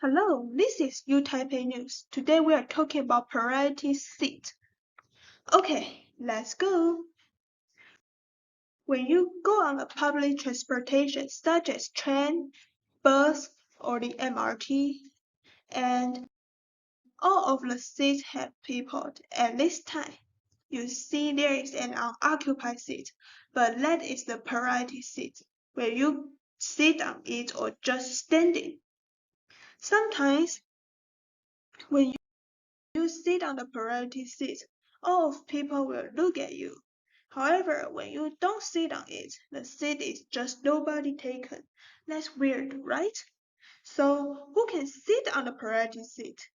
Hello, this is U Taipei News. Today we are talking about priority seat. Okay, let's go. When you go on a public transportation such as train, bus, or the MRT, and all of the seats have people at this time, you see there is an unoccupied seat, but that is the priority seat, where you sit on it or just standing. Sometimes when you sit on the priority seat, all of people will look at you. However, when you don't sit on it, the seat is just nobody taken. That's weird, right? So who can sit on the priority seat?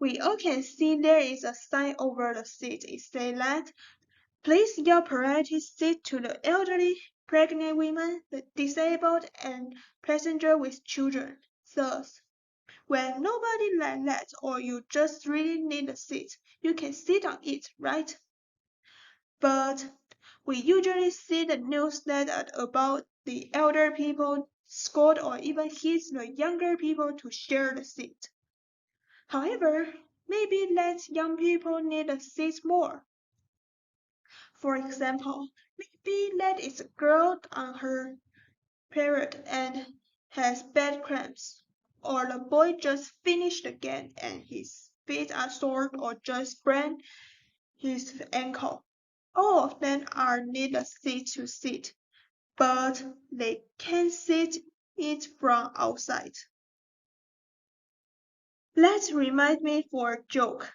We all can see there is a sign over the seat. It says that place your priority seat to the elderly, pregnant women, the disabled, and passenger with children. Thus, when nobody like that or you just really need a seat, you can sit on it, right? But we usually see the news that about the elder people scold or even hit the younger people to share the seat. However, maybe let young people need a seat more. For example, maybe that is a girl on her period and has bad cramps, or the boy just finished the game and his feet are sore or just sprained his ankle. All of them are need a seat to sit, but they can sit it from outside. Let's remind me for a joke.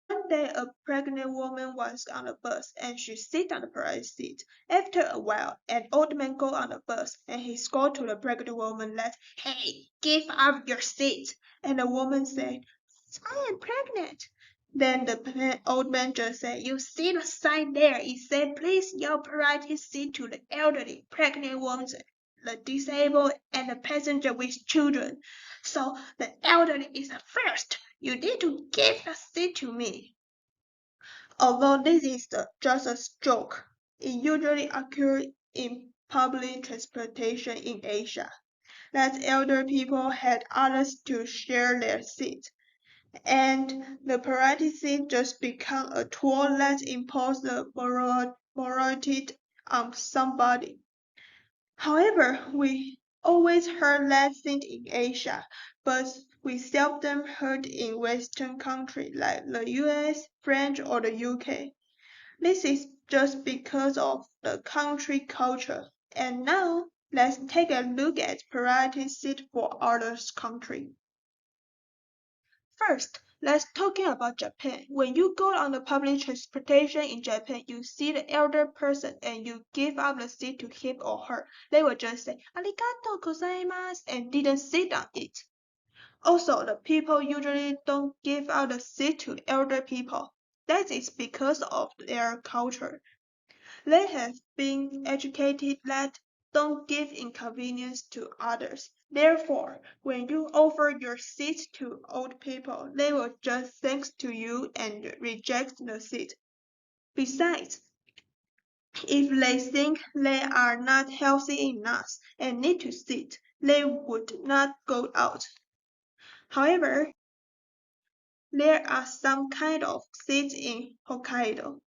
One day a pregnant woman was on a bus and she sit on the priority seat. After a while, an old man go on the bus and he scold to the pregnant woman that, "Hey, give up your seat." And the woman said, "I am pregnant." Then the old man just said, "You see the sign there? It said, please your priority seat to the elderly, pregnant women, the disabled, and the passenger with children. So the elderly is the first. You need to give the seat to me." Although this is just a joke, it usually occurs in public transportation in Asia, that elder people had others to share their seat, and the priority seat just become a tool that imposes the morality on somebody. However, we always heard that thing in Asia, but we seldom heard in Western countries like the US, French, or the UK. This is just because of the country culture. And now, let's take a look at priority seat for other countries. First, let's talking about Japan. When you go on the public transportation in Japan, you see the elder person and you give up the seat to him or her. They will just say "arigato gozaimasu" and didn't sit on it. Also, the people usually don't give out the seat to elder people. That is because of their culture. They have been educated that don't give inconvenience to others. Therefore, when you offer your seat to old people, they will just thanks to you and reject the seat. Besides, if they think they are not healthy enough and need to sit, they would not go out. However, there are some kind of seats in Hokkaido.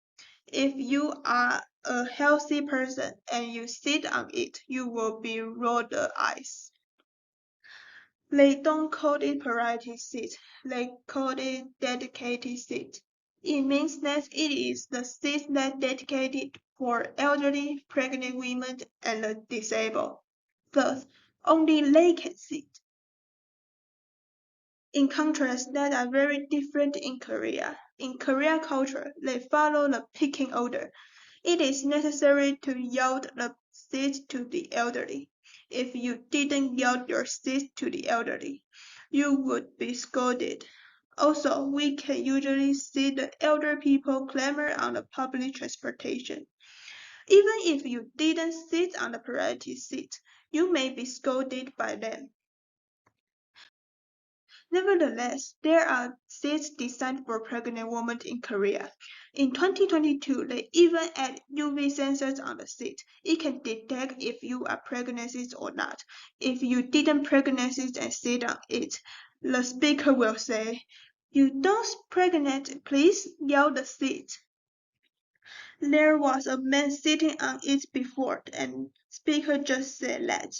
If you are a healthy person and you sit on it, you will be rolled the eyes. They don't call it priority seat, they call it dedicated seat. It means that it is the seat that dedicated for elderly, pregnant women, and the disabled. Thus, only they can sit. In contrast, that are very different in Korea. In Korea culture, they follow the picking order. It is necessary to yield the seat to the elderly. If you didn't yield your seat to the elderly, you would be scolded. Also, we can usually see the elder people clamor on the public transportation. Even if you didn't sit on the priority seat, you may be scolded by them. Nevertheless, there are seats designed for pregnant women in Korea. In 2022, they even add UV sensors on the seat. It can detect if you are pregnant or not. If you didn't pregnancy and sit on it, the speaker will say, "You don't pregnant, please yell the seat." There was a man sitting on it before, and speaker just said that,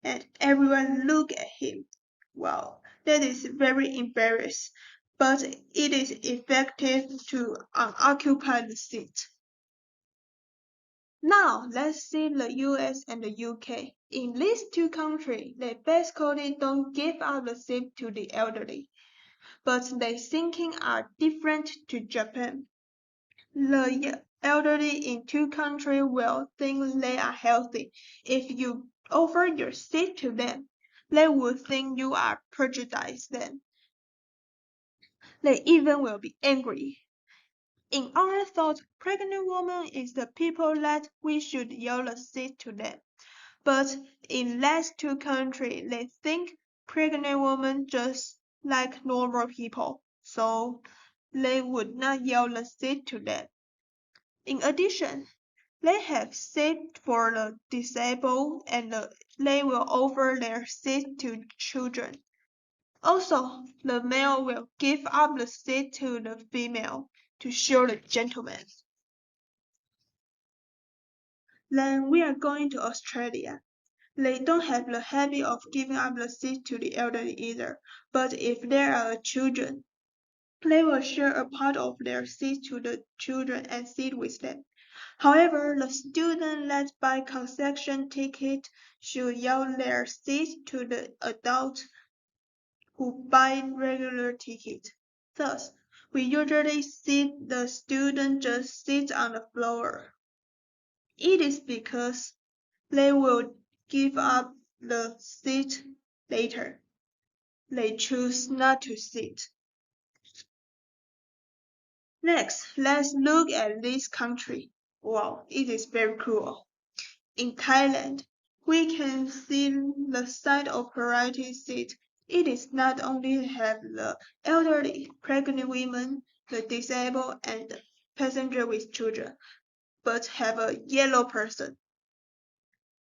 and everyone looked at him. Wow, that is very embarrassing, but it is effective to occupy the seat. Now let's see the US and the UK. In these two countries, they basically don't give out the seat to the elderly, but their thinking are different to Japan. The elderly in two countries will think they are healthy. If you offer your seat to them, they will think you are prejudicing them. They even will be angry. In our thoughts, pregnant women is the people that we should yell a seat to them. But in these two countries, they think pregnant women just like normal people, so they would not yell a seat to them. In addition, they have seats for the disabled and they will offer their seats to children. Also, the male will give up the seat to the female to show the gentleman. Then we are going to Australia. They don't have the habit of giving up the seat to the elderly either, but if there are children, they will share a part of their seat to the children and sit with them. However, the student that buy concession ticket should yield their seat to the adult who buy regular ticket. Thus, we usually see the student just sit on the floor. It is because they will give up the seat later. They choose not to sit. Next, let's look at this country. Wow, it is very cruel. In Thailand, we can see the side of priority seat. It is not only have the elderly, pregnant women, the disabled, and the passenger with children, but have a yellow person.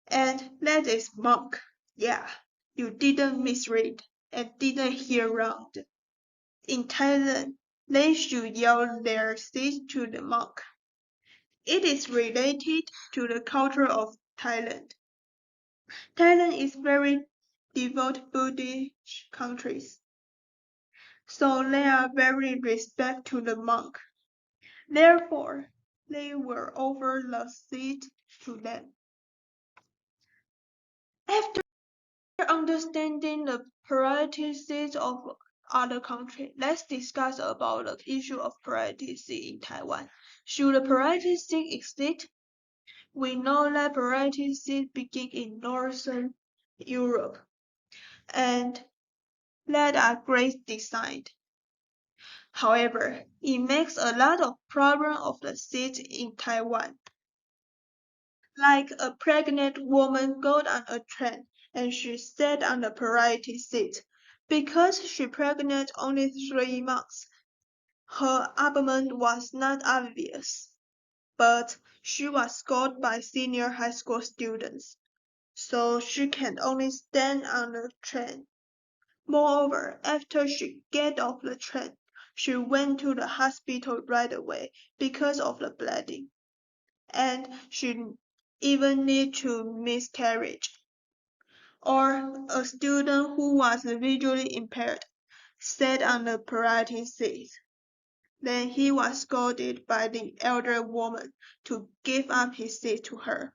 And that is monk. Yeah, you didn't misread and didn't hear wrong. In Thailand, they should yell their seat to the monk. It is related to the culture of Thailand. Thailand is very devout Buddhist country, so they are very respect to the monk. Therefore, they will offer the seat to them. After understanding the priority seats of other countries, let's discuss about the issue of priority seat in Taiwan. Should the priority seat exist? We know that priority seats begin in Northern Europe and that are great designed. However, it makes a lot of problem of the seats in Taiwan. Like a pregnant woman got on a train and she sat on the priority seat. Because she pregnant only 3 months, her abdomen was not obvious, but she was scored by senior high school students, so she can only stand on the train. Moreover, after she get off the train, she went to the hospital right away because of the bleeding, and she even need to miscarriage. Or a student who was visually impaired sat on the priority seat. Then he was scolded by the elder woman to give up his seat to her.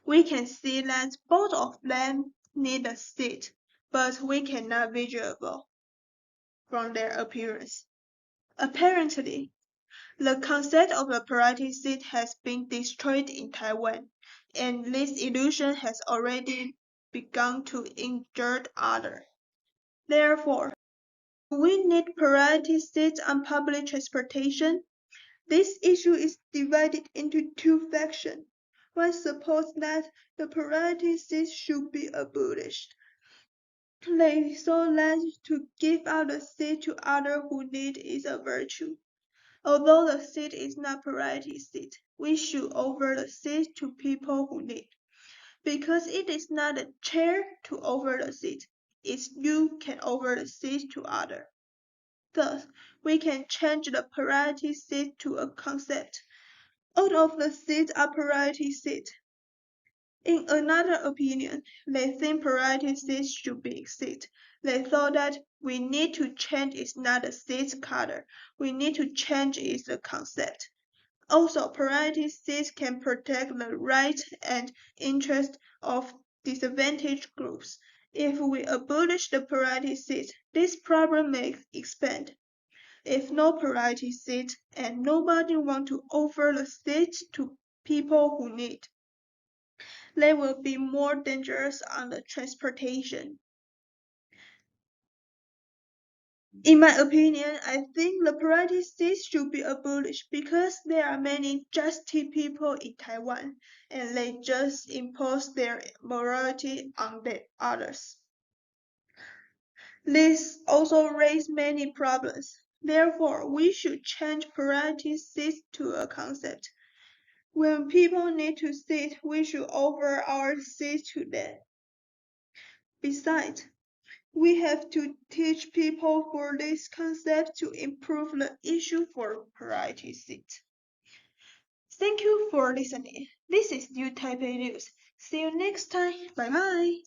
We can see that both of them need a seat, but we cannot visual from their appearance. Apparently, the concept of the priority seat has been destroyed in Taiwan, and this illusion has already begun to injure others. Therefore, we need priority seats on public transportation. This issue is divided into two factions. One supports that the priority seats should be abolished, They saw that to give out the seat to others who need is a virtue. Although the seat is not priority seat, we should offer the seat to people who need. Because it is not a chair to offer the seat, it's you can offer the seat to others. Thus, we can change the priority seat to a concept. All of the seats are priority seats. In another opinion, they think priority seats should be exit. They thought that we need to change is not the seat color, we need to change is the concept. Also, priority seats can protect the rights and interests of disadvantaged groups. If we abolish the priority seat, this problem may expand. If no priority seat and nobody want to offer the seat to people who need, they will be more dangerous on the transportation. In my opinion, I think the priority seats should be abolished because there are many justice people in Taiwan and they just impose their morality on the others. This also raises many problems. Therefore, we should change priority seats to a concept. When people need to sit, we should offer our seats to them. Besides, we have to teach people for this concept to improve the issue for priority seat. Thank you for listening. This is New Taipei News. See you next time. Bye bye.